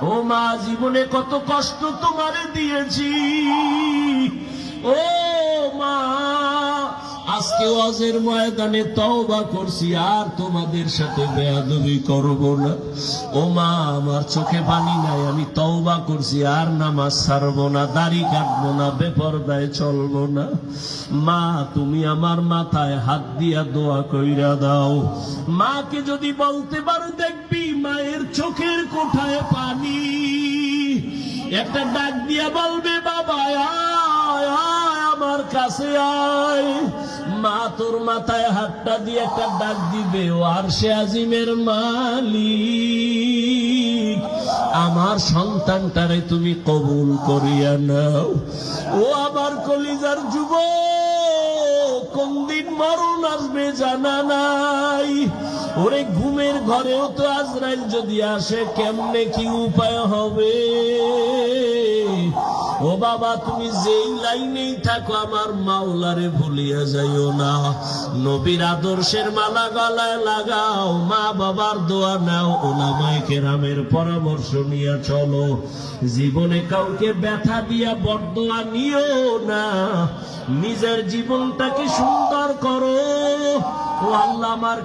ও মা, জীবনে কত কষ্ট তোমারে দিয়েছি। ও মা, আজকে ওয়াজের ময়দানে তওবা করছি, আর তোমাদের সাথে বেয়াদবি করব না। ও মা, আমার চোখে পানি নাই, আমি তওবা করছি, আর নামাজ ছাড়বো না, দাড়ি কাটবো না, বেপরদায় চলবো না। মা, তুমি আমার মাথায় হাত দিয়া দোয়া কইরা দাও। মাকে যদি বলতে পারো, দেখবি মায়ের চোখের কোঠায় পানি। একটা ডাক দিয়া বলবে, বাবা আয় আয় আমার কাছে আয়। মা তোর মাথায় হাতটা দিয়ে একটা ডাক দিবে, ও আরশে আজিমের মালিক, আমার সন্তানটারে তুমি কবুল করিয়া নাও। ও আমার কলিজার যুবক, কোন দিন মরণ আসবে জানা নাই। ওরে ঘুমের ঘরেও তো আজরাইল যদি আসে, কেমনে কি উপায় হবে? ও বাবা, তুমি যেই লাইনেই থাকো, আমার মাওলারে ভুলিয়া যাইও না। নবীর আদর্শের মালা গলায় লাগাও, মা বাবার দোয়া নাও, উলামায়ে কেরামের পরামর্শ নিয়ে চলো। জীবনে কাউকে ব্যথা দিয়া বরদোয়া নিও না, নিজের জীবনটাকে সুন্দর করো। ও আল্লাহ, আমার